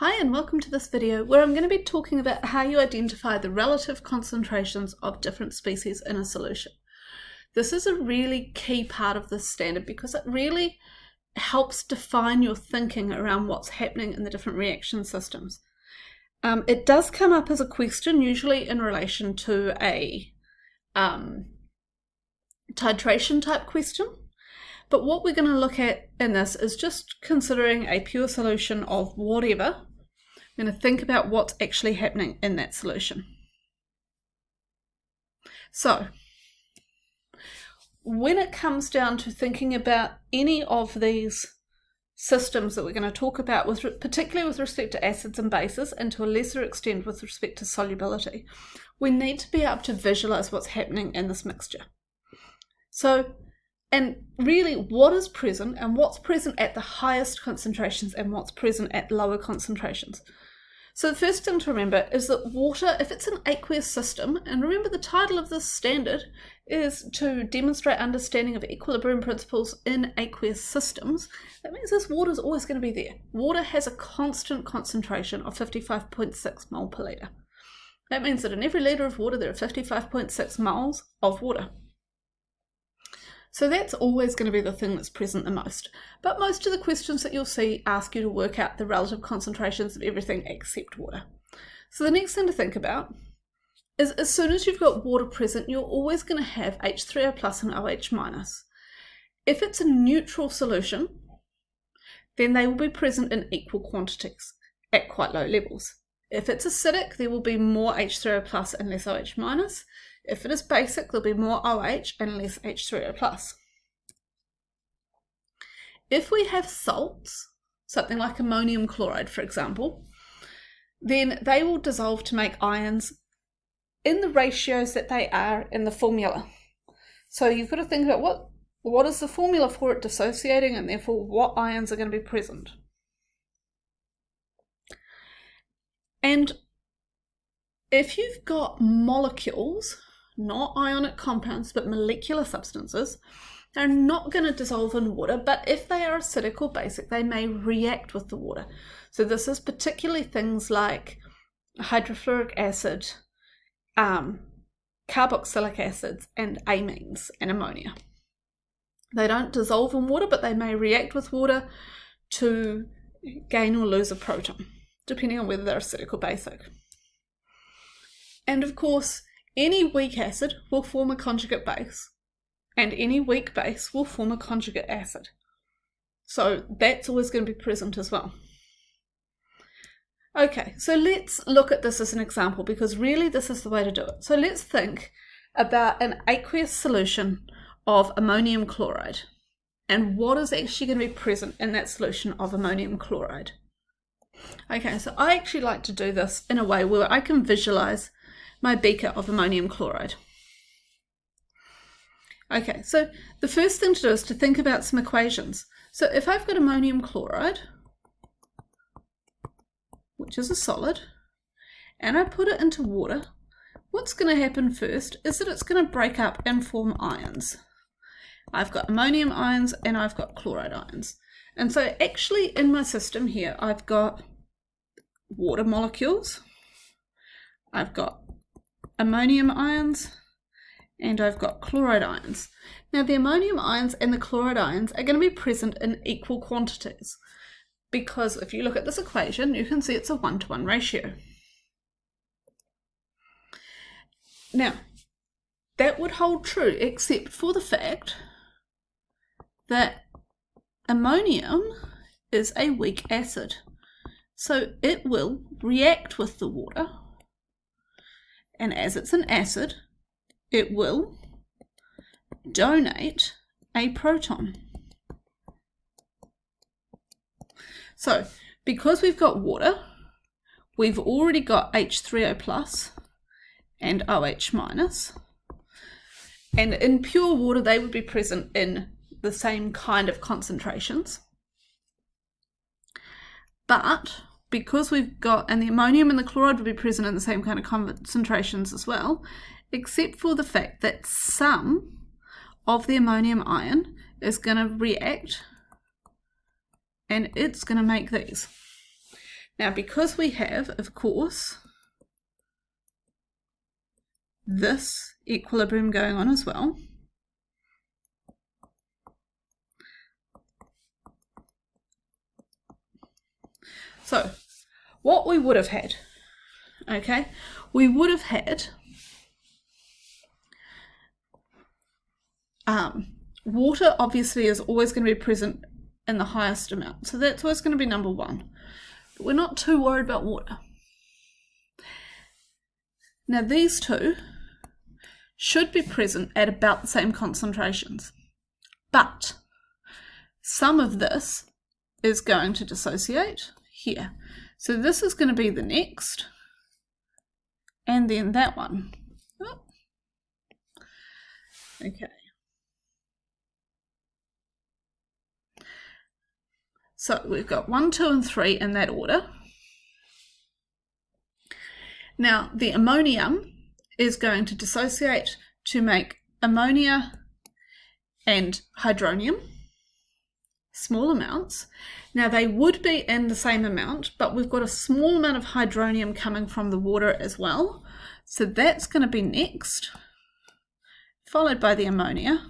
Hi and welcome to this video where I'm going to be talking about how you identify the relative concentrations of different species in a solution. This is a really key part of this standard because it really helps define your thinking around what's happening in the different reaction systems. It does come up as a question, usually in relation to a titration type question. But what we're going to look at in this is just considering a pure solution of whatever. I'm going to think about what's actually happening in that solution. So, when it comes down to thinking about any of these systems that we're going to talk about, particularly with respect to acids and bases, and to a lesser extent with respect to solubility, we need to be able to visualize what's happening in this mixture. So, and really, what is present and what's present at the highest concentrations and what's present at lower concentrations. So the first thing to remember is that water, if it's an aqueous system, and remember the title of this standard is to demonstrate understanding of equilibrium principles in aqueous systems, that means this water is always going to be there. Water has a constant concentration of 55.6 mole per litre. That means that in every litre of water there are 55.6 moles of water. So that's always going to be the thing that's present the most. But most of the questions that you'll see ask you to work out the relative concentrations of everything except water. So the next thing to think about is as soon as you've got water present, you're always going to have H3O plus and OH minus. If it's a neutral solution, then they will be present in equal quantities at quite low levels. If it's acidic, there will be more H3O plus and less OH minus. If it is basic, there'll be more OH and less H3O+. If we have salts, something like ammonium chloride for example, then they will dissolve to make ions in the ratios that they are in the formula. So you've got to think about what is the formula for it dissociating, and therefore what ions are going to be present. And if you've got molecules, not ionic compounds, but molecular substances, they're not going to dissolve in water, but if they are acidic or basic, they may react with the water. So this is particularly things like hydrofluoric acid, carboxylic acids, and amines and ammonia. They don't dissolve in water, but they may react with water to gain or lose a proton, depending on whether they're acidic or basic. And of course, any weak acid will form a conjugate base, and any weak base will form a conjugate acid. So that's always going to be present as well. Okay, so let's look at this as an example, because really this is the way to do it. So let's think about an aqueous solution of ammonium chloride, and what is actually going to be present in that solution of ammonium chloride. Okay, so I actually like to do this in a way where I can visualize my beaker of ammonium chloride. Okay, so the first thing to do is to think about some equations. So if I've got ammonium chloride, which is a solid, and I put it into water, what's going to happen first is that it's going to break up and form ions. I've got ammonium ions and I've got chloride ions. And so actually in my system here, I've got water molecules, I've got ammonium ions, and I've got chloride ions. Now the ammonium ions and the chloride ions are going to be present in equal quantities, because if you look at this equation, you can see it's a 1-to-1 ratio. Now, that would hold true except for the fact that ammonium is a weak acid. So it will react with the water, and as it's an acid, it will donate a proton. So, because we've got water, we've already got H3O plus and OH minus, and in pure water they would be present in the same kind of concentrations. But because we've got, and the ammonium and the chloride would be present in the same kind of concentrations as well, except for the fact that some of the ammonium ion is going to react and it's going to make these. Now, because we have, of course, this equilibrium going on as well, so what we would have had, okay, we would have had water obviously is always going to be present in the highest amount, so that's always going to be number one. But we're not too worried about water. Now these two should be present at about the same concentrations, but some of this is going to dissociate here. So this is going to be the next, and then that one. Okay. So we've got 1, 2, and 3 in that order. Now the ammonium is going to dissociate to make ammonia and hydronium, small amounts. Now they would be in the same amount, but we've got a small amount of hydronium coming from the water as well. So that's going to be next, followed by the ammonia.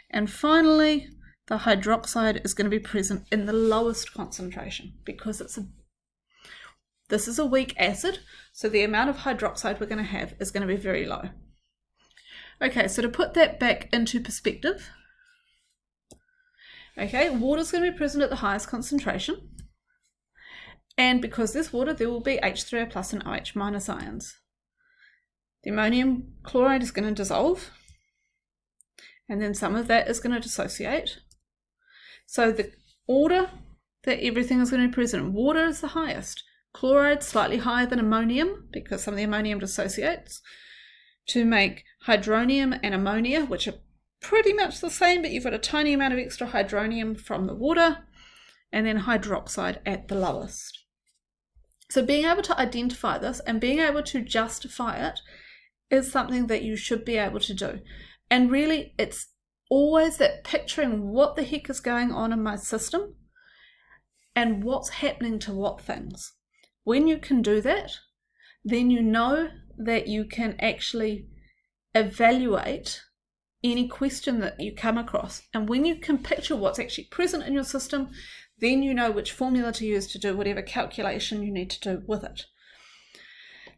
And finally, the hydroxide is going to be present in the lowest concentration because this is a weak acid, so the amount of hydroxide we're going to have is going to be very low. Okay, so to put that back into perspective, okay, water is going to be present at the highest concentration, and because there's water, there will be H3O plus and OH minus ions. The ammonium chloride is going to dissolve, and then some of that is going to dissociate. So the order that everything is going to be present, water is the highest, chloride slightly higher than ammonium because some of the ammonium dissociates to make hydronium and ammonia, which are pretty much the same, but you've got a tiny amount of extra hydronium from the water, and then hydroxide at the lowest. So being able to identify this and being able to justify it is something that you should be able to do. And really, it's always that picturing what the heck is going on in my system and what's happening to what things. When you can do that, then you know that you can actually evaluate any question that you come across. And when you can picture what's actually present in your system, then you know which formula to use to do whatever calculation you need to do with it.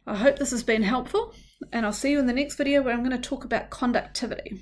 I hope this has been helpful, and I'll see you in the next video where I'm going to talk about conductivity.